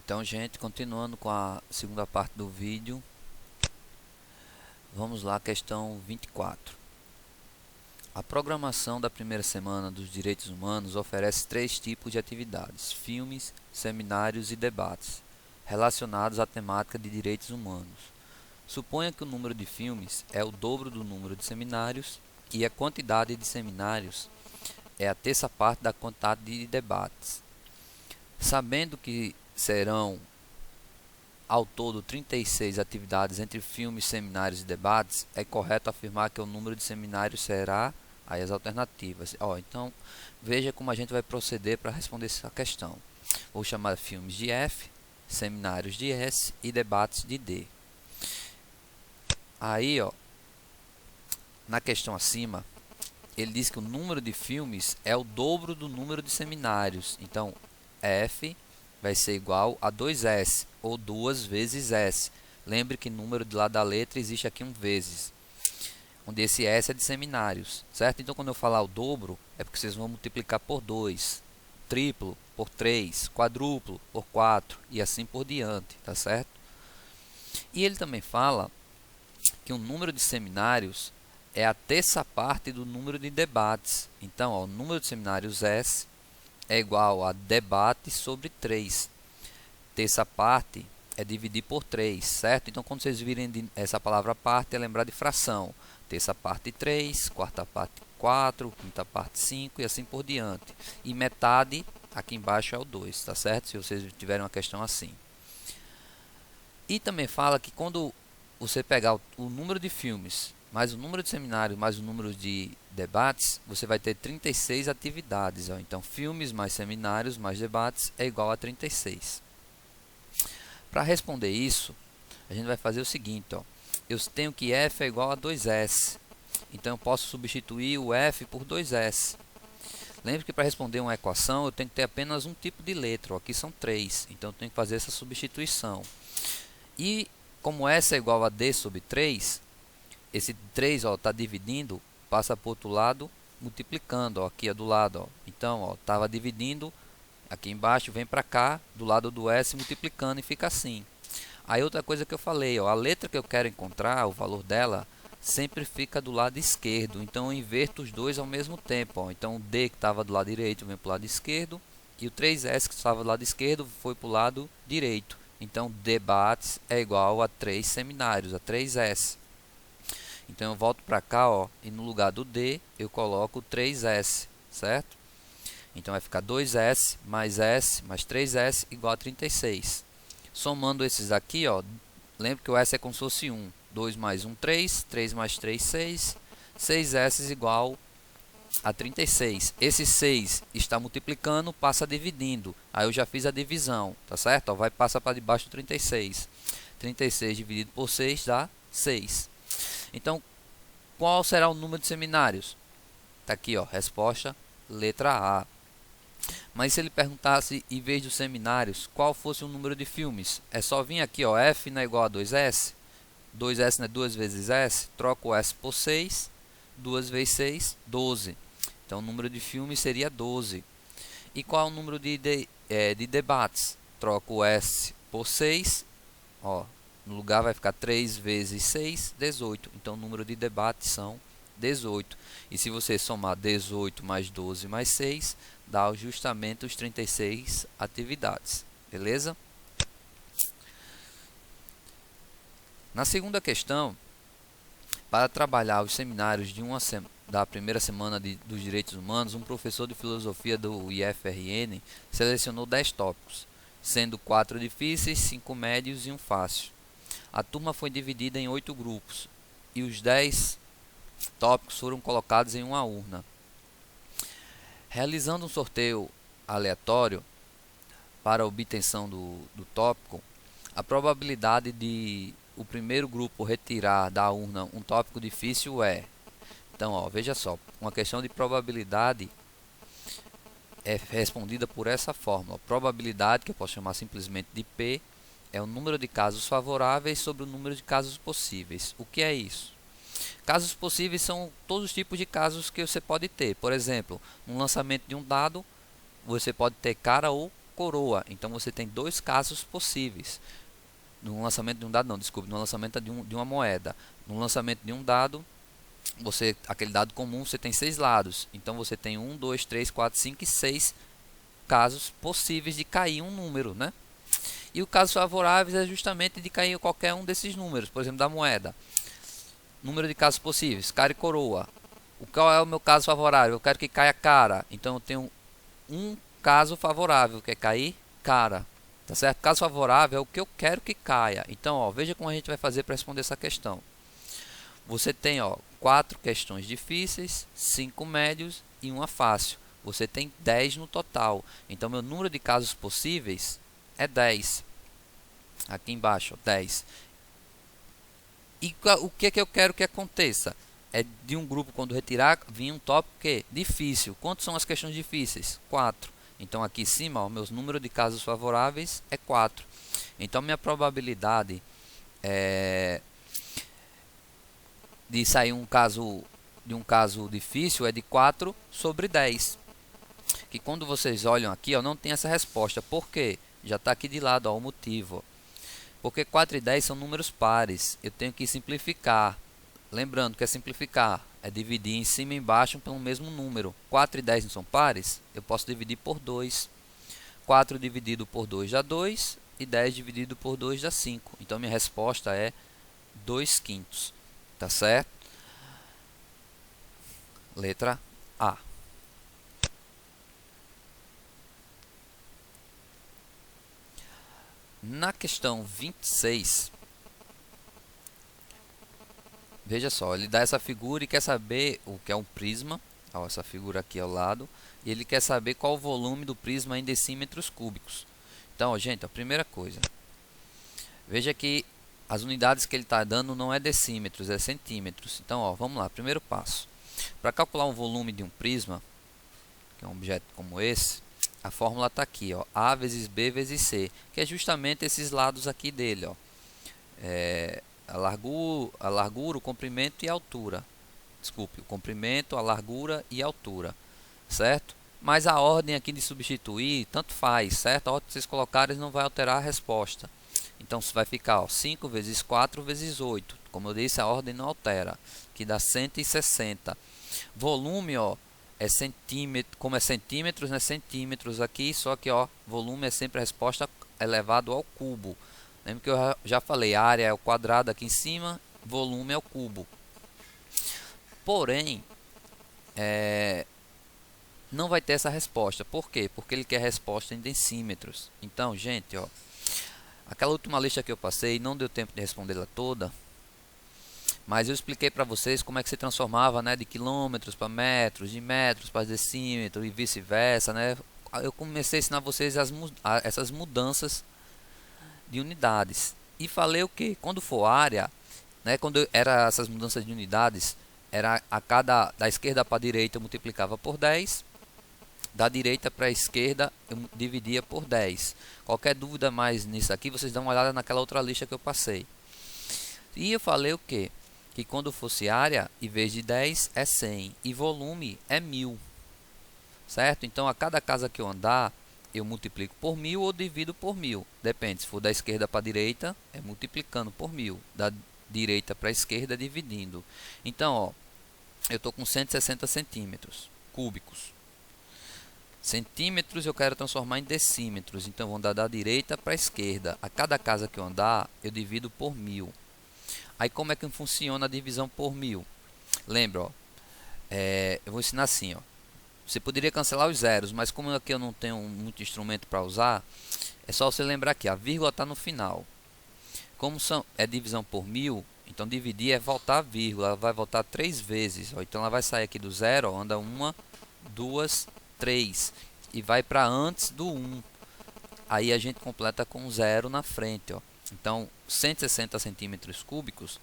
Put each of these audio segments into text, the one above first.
Então, gente, continuando com a segunda parte do vídeo, vamos lá, questão 24. A programação da primeira semana dos direitos humanos oferece 3 tipos de atividades: filmes, seminários e debates, relacionados à temática de direitos humanos. Suponha que o número de filmes é o dobro do número de seminários e a quantidade de seminários é a terça parte da quantidade de debates. Sabendo que serão ao todo 36 atividades entre filmes, seminários e debates, é correto afirmar que o número de seminários será aí as alternativas. Então, veja como a gente vai proceder para responder essa questão. Vou chamar filmes de F, seminários de S e debates de D. Aí, na questão acima, ele diz que o número de filmes é o dobro do número de seminários. Então, F vai ser igual a 2S, ou 2 vezes S. Lembre que número de lá da letra existe aqui um vezes, onde esse S é de seminários, certo? Então, quando eu falar o dobro, é porque vocês vão multiplicar por 2, triplo por 3, quadruplo por 4 e assim por diante, tá certo? E ele também fala que o número de seminários é a terça parte do número de debates. Então, o número de seminários S é igual a debate sobre 3. Terça parte é dividir por 3, certo? Então, quando vocês virem essa palavra parte, é lembrar de fração. Terça parte 3, quarta parte 4, quinta parte 5 e assim por diante. E metade, aqui embaixo, é o 2, tá certo? Se vocês tiverem uma questão assim. E também fala que quando você pegar o número de filmes, mais o número de seminários, mais o número de debates, você vai ter 36 atividades. Então, filmes mais seminários mais debates é igual a 36. Para responder isso, a gente vai fazer o seguinte, eu tenho que F é igual a 2S. Então, eu posso substituir o F por 2S. Lembre que para responder uma equação, eu tenho que ter apenas um tipo de letra. Aqui são 3, então eu tenho que fazer essa substituição. E como S é igual a D sobre 3, esse 3 está dividindo, passa para o outro lado, multiplicando, aqui é do lado. Então, estava dividindo, aqui embaixo vem para cá, do lado do S, multiplicando e fica assim. Aí outra coisa que eu falei, a letra que eu quero encontrar, o valor dela, sempre fica do lado esquerdo. Então, eu inverto os dois ao mesmo tempo. Então, o D que estava do lado direito vem para o lado esquerdo, e o 3S que estava do lado esquerdo foi para o lado direito. Então, debates é igual a 3 seminários, a 3S. Então, eu volto para cá, e no lugar do D, eu coloco 3S, certo? Então, vai ficar 2S mais 3S igual a 36. Somando esses aqui, lembre que o S é como se fosse 1. 2 mais 1, 3. 3 mais 3, 6. 6S igual a 36. Esse 6 está multiplicando, passa dividindo. Aí eu já fiz a divisão, tá certo? Vai passar para debaixo do 36. 36 dividido por 6 dá 6. Então, qual será o número de seminários? Está aqui, resposta, letra A. Mas se ele perguntasse, em vez dos seminários, qual fosse o número de filmes? É só vir aqui, F não é igual a 2S. 2S não é 2 vezes S. Troca o S por 6. 2 vezes 6, 12. Então, o número de filmes seria 12. E qual é o número de debates? Troca o S por 6. No lugar vai ficar 3 vezes 6, 18. Então, o número de debates são 18. E se você somar 18 mais 12 mais 6, dá justamente os 36 atividades. Beleza? Na segunda questão, para trabalhar os seminários da primeira semana dos direitos humanos, um professor de filosofia do IFRN selecionou 10 tópicos, sendo 4 difíceis, 5 médios e 1 fácil. A turma foi dividida em 8 grupos e os 10 tópicos foram colocados em uma urna. Realizando um sorteio aleatório para a obtenção do tópico, a probabilidade de o primeiro grupo retirar da urna um tópico difícil é... Então, veja só, uma questão de probabilidade é respondida por essa fórmula. Probabilidade, que eu posso chamar simplesmente de P, é o número de casos favoráveis sobre o número de casos possíveis. O que é isso? Casos possíveis são todos os tipos de casos que você pode ter. Por exemplo, no lançamento de um dado, você pode ter cara ou coroa. Então você tem dois casos possíveis. No lançamento de um dado, não, desculpe, no lançamento de uma moeda. No lançamento de um dado, aquele dado comum, você tem 6 lados. Então você tem 1, 2, 3, 4, 5 e 6 casos possíveis de cair um número, né? E o caso favorável é justamente de cair qualquer um desses números, por exemplo, da moeda. Número de casos possíveis, cara e coroa. Qual é o meu caso favorável? Eu quero que caia cara. Então eu tenho um caso favorável, que é cair cara. Tá certo? Caso favorável é o que eu quero que caia. Então, ó, veja como a gente vai fazer para responder essa questão. Você tem, ó, 4 questões difíceis, 5 médios e uma fácil. Você tem 10 no total. Então, meu número de casos possíveis é 10. Aqui embaixo, ó, 10. E o que é que eu quero que aconteça? É de um grupo, quando retirar, vir um tópico que difícil. Quantas são as questões difíceis? 4. Então aqui em cima, ó, meus números de casos favoráveis é 4. Então minha probabilidade de sair um caso difícil é de 4 sobre 10. Que quando vocês olham aqui, ó, não tem essa resposta. Por quê? Já está aqui de lado, ó, o motivo. Porque 4 e 10 são números pares. Eu tenho que simplificar. Lembrando que é simplificar. É dividir em cima e embaixo pelo mesmo número. 4 e 10 não são pares? Eu posso dividir por 2. 4 dividido por 2 dá 2. E 10 dividido por 2 dá 5. Então minha resposta é 2/5. Tá certo? Letra A. Na questão 26, veja só, ele dá essa figura e quer saber o que é um prisma. Ó, essa figura aqui ao lado. E ele quer saber qual o volume do prisma em decímetros cúbicos. Então, ó, gente, a primeira coisa. Veja que as unidades que ele está dando não é decímetros, é centímetros. Então, ó, vamos lá, primeiro passo. Para calcular um volume de um prisma, que é um objeto como esse, a fórmula está aqui, ó, A vezes B vezes C, que é justamente esses lados aqui dele, ó. A largura, o comprimento e a altura. Desculpe, o comprimento, a largura e a altura, certo? Mas a ordem aqui de substituir, tanto faz, certo? A ordem que vocês colocarem não vai alterar a resposta. Então vai ficar, ó, 5 vezes 4 vezes 8. Como eu disse, a ordem não altera, que dá 160. Volume, ó, é centímetro, como é centímetros, né? Centímetros aqui, só que, ó, volume é sempre a resposta elevado ao cubo. Lembra que eu já falei, área é o quadrado aqui em cima, volume é o cubo. Porém, não vai ter essa resposta. Por quê? Porque ele quer resposta em decímetros. Então, gente, ó, aquela última lista que eu passei, não deu tempo de respondê-la toda. Mas eu expliquei para vocês como é que se transformava, né, de quilômetros para metros, de metros para decímetros e vice-versa, né? Eu comecei a ensinar vocês essas mudanças de unidades. E falei o que? Quando for área, né, quando era essas mudanças de unidades, era da esquerda para a direita eu multiplicava por 10, da direita para a esquerda eu dividia por 10. Qualquer dúvida mais nisso aqui, vocês dão uma olhada naquela outra lista que eu passei. E eu falei o que? Que quando fosse área, em vez de 10 é 100 e volume é 1000, certo? Então a cada casa que eu andar, eu multiplico por 1000 ou divido por 1000, depende, se for da esquerda para a direita, é multiplicando por 1000, da direita para a esquerda dividindo. Então, ó, eu estou com 160 centímetros cúbicos. Centímetros eu quero transformar em decímetros, então vou andar da direita para a esquerda. A cada casa que eu andar, eu divido por 1000. Aí como é que funciona a divisão por 1000? Lembra, ó, eu vou ensinar assim, ó. Você poderia cancelar os zeros, mas como aqui eu não tenho muito instrumento para usar, é só você lembrar aqui, a vírgula está no final. Como é divisão por 1000, então dividir é voltar a vírgula, ela vai voltar 3 vezes. Ó. Então ela vai sair aqui do zero, ó, anda 1, 2, 3 e vai para antes do 1. Aí a gente completa com 0 na frente, ó. Então 160 centímetros cúbicos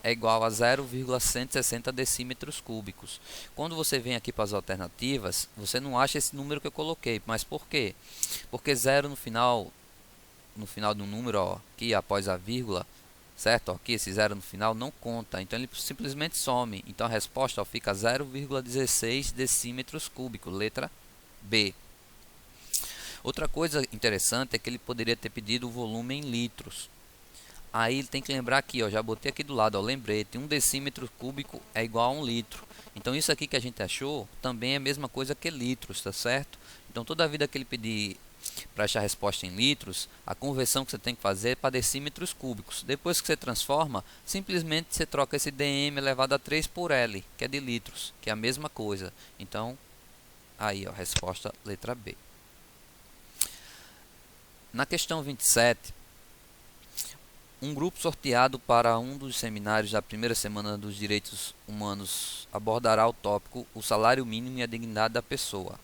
é igual a 0,160 decímetros cúbicos. Quando você vem aqui para as alternativas, você não acha esse número que eu coloquei. Mas por quê? Porque 0 no final do número, ó, aqui após a vírgula, certo? Aqui esse 0 no final não conta, então ele simplesmente some. Então a resposta, ó, fica 0,16 decímetros cúbicos, letra B. Outra coisa interessante é que ele poderia ter pedido o volume em litros. Aí ele tem que lembrar aqui, ó, já botei aqui do lado, ó, lembrete, 1 decímetro cúbico é igual a 1 litro. Então isso aqui que a gente achou também é a mesma coisa que litros, tá certo? Então toda vida que ele pedir para achar a resposta em litros, a conversão que você tem que fazer é para decímetros cúbicos. Depois que você transforma, simplesmente você troca esse dm elevado a 3 por L, que é de litros, que é a mesma coisa. Então, aí, ó, resposta letra B. Na questão 27, um grupo sorteado para um dos seminários da primeira semana dos direitos humanos abordará o tópico o salário mínimo e a dignidade da pessoa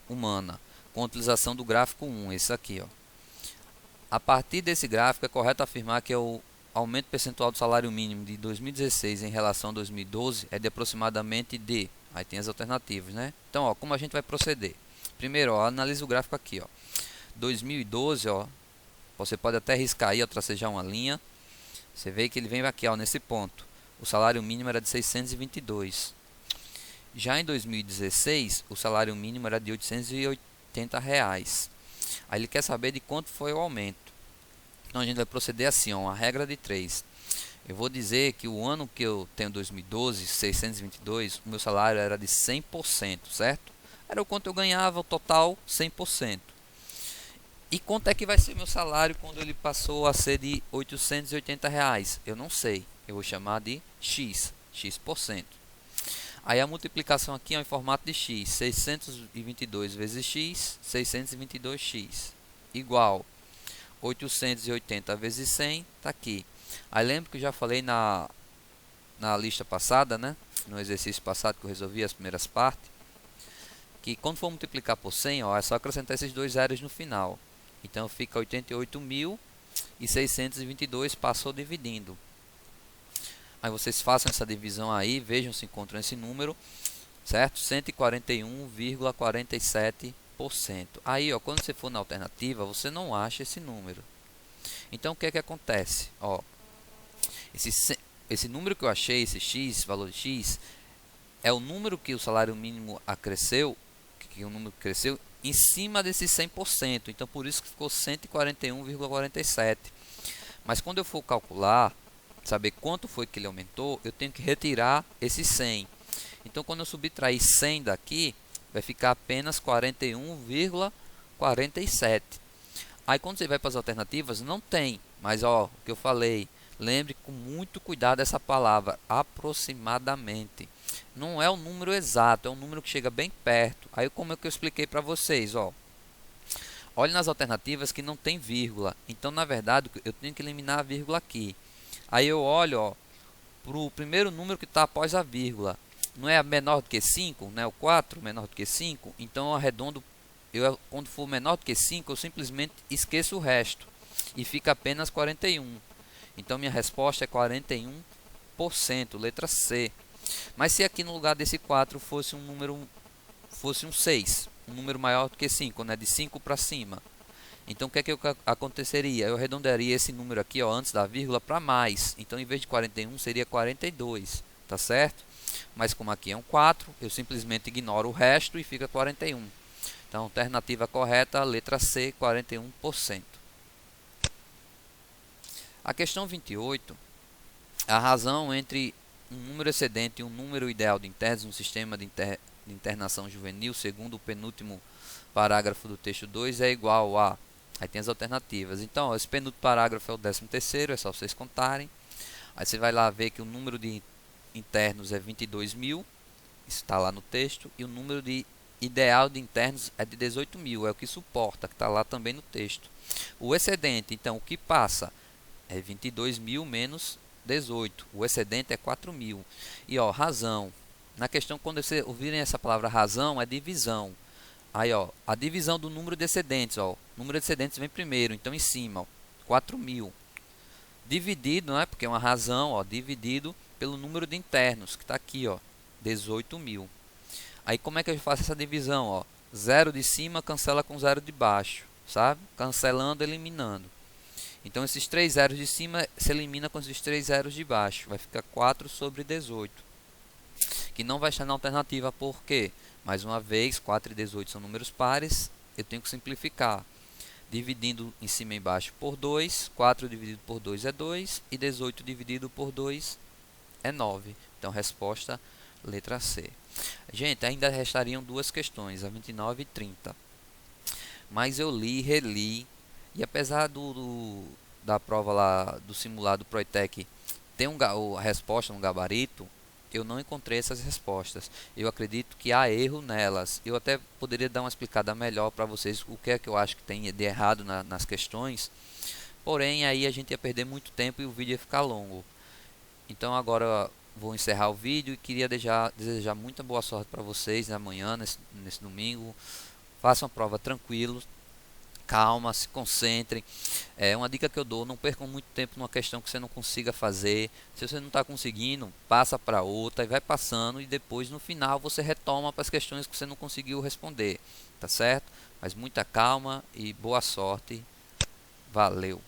humana, com a utilização do gráfico 1, esse aqui, ó. A partir desse gráfico é correto afirmar que o aumento percentual do salário mínimo de 2016 em relação a 2012 é de aproximadamente de... Aí tem as alternativas, né? Então, ó, como a gente vai proceder? Primeiro, ó, analisa o gráfico aqui, ó. 2012, ó, você pode até riscar aí, ó, tracejar uma linha. Você vê que ele vem aqui, ó, nesse ponto. O salário mínimo era de 622. Já em 2016, o salário mínimo era de R$880. Aí ele quer saber de quanto foi o aumento. Então a gente vai proceder assim, ó, uma regra de 3. Eu vou dizer que o ano que eu tenho 2012, 622, o meu salário era de 100%, certo? Era o quanto eu ganhava, o total 100%. E quanto é que vai ser meu salário quando ele passou a ser de R$880? Eu não sei. Eu vou chamar de X, X%. Aí a multiplicação aqui é em formato de X. 622 vezes X, 622X. Igual 880 vezes 100, está aqui. Aí lembra que eu já falei na lista passada, né? No exercício passado que eu resolvi as primeiras partes. Que quando for multiplicar por 100, ó, é só acrescentar esses dois zeros no final. Então fica 88.622, passou dividindo. Aí vocês façam essa divisão aí, vejam se encontram esse número, certo? 141,47%. Aí, ó, quando você for na alternativa, você não acha esse número. Então o que é que acontece? Ó, esse número que eu achei, esse X, valor de X, é o número que o salário mínimo acresceu, que o número cresceu em cima desse 100%. Então por isso que ficou 141,47. Mas quando eu for calcular, saber quanto foi que ele aumentou, eu tenho que retirar esse 100. Então quando eu subtrair 100 daqui, vai ficar apenas 41,47. Aí quando você vai para as alternativas, não tem. Mas ó, o que eu falei, lembre com muito cuidado essa palavra, aproximadamente. Não é um número exato, é um número que chega bem perto. Aí como é que eu expliquei para vocês, ó. Olhe nas alternativas que não tem vírgula. Então na verdade eu tenho que eliminar a vírgula aqui. Aí eu olho, ó, para o primeiro número que está após a vírgula. Não é menor do que 5, né? O 4 menor do que 5. Então eu arredondo, quando for menor do que 5, eu simplesmente esqueço o resto. E fica apenas 41. Então minha resposta é 41%, letra C. Mas se aqui no lugar desse 4 fosse um número, fosse um 6, um número maior do que 5, né? De 5 para cima. Então o que é que aconteceria? Eu arredondaria esse número aqui, ó, antes da vírgula para mais. Então em vez de 41 seria 42, tá certo? Mas como aqui é um 4, eu simplesmente ignoro o resto e fica 41. Então alternativa correta, letra C, 41%. A questão 28, a razão entre um número excedente e um número ideal de internos no sistema de internação juvenil, segundo o penúltimo parágrafo do texto 2, é igual a... Aí tem as alternativas. Então, ó, esse penúltimo parágrafo é o 13º, é só vocês contarem. Aí você vai lá ver que o número de internos é 22.000, isso está lá no texto. E o número de ideal de internos é de 18.000, é o que suporta, que está lá também no texto. O excedente, então, o que passa é 22.000 menos 18. O excedente é 4.000. E ó, razão. Na questão, quando vocês ouvirem essa palavra razão, é divisão. Aí, ó, a divisão do número de excedentes, ó. O número de excedentes vem primeiro, então em cima, ó, 4.000. Dividido, né, porque é uma razão, ó, dividido pelo número de internos, que está aqui, ó, 18.000. Aí como é que eu faço essa divisão, ó? 0 de cima cancela com 0 de baixo, sabe? Cancelando, eliminando. Então esses 3 zeros de cima se elimina com esses 3 zeros de baixo. Vai ficar 4 sobre 18. Que não vai estar na alternativa, por quê? Mais uma vez, 4 e 18 são números pares eu tenho que simplificar. Dividindo em cima e embaixo por 2, 4 dividido por 2 é 2 e 18 dividido por 2 é 9. Então, resposta letra C. Gente, ainda restariam duas questões, a 29 e 30. Mas eu li, reli, e apesar da prova lá do simulado Proitec ter a resposta no gabarito, eu não encontrei essas respostas. Eu acredito que há erro nelas. Eu até poderia dar uma explicada melhor para vocês o que é que eu acho que tem de errado nas questões. Porém, aí a gente ia perder muito tempo e o vídeo ia ficar longo. Então agora vou encerrar o vídeo e queria desejar muita boa sorte para vocês amanhã, nesse domingo. Façam a prova tranquilo, calma, se concentrem. Uma dica que eu dou: não percam muito tempo numa questão que você não consiga fazer. Se você não está conseguindo, passa para outra e vai passando, e depois no final você retoma para as questões que você não conseguiu responder, tá certo? Mas muita calma e boa sorte. Valeu!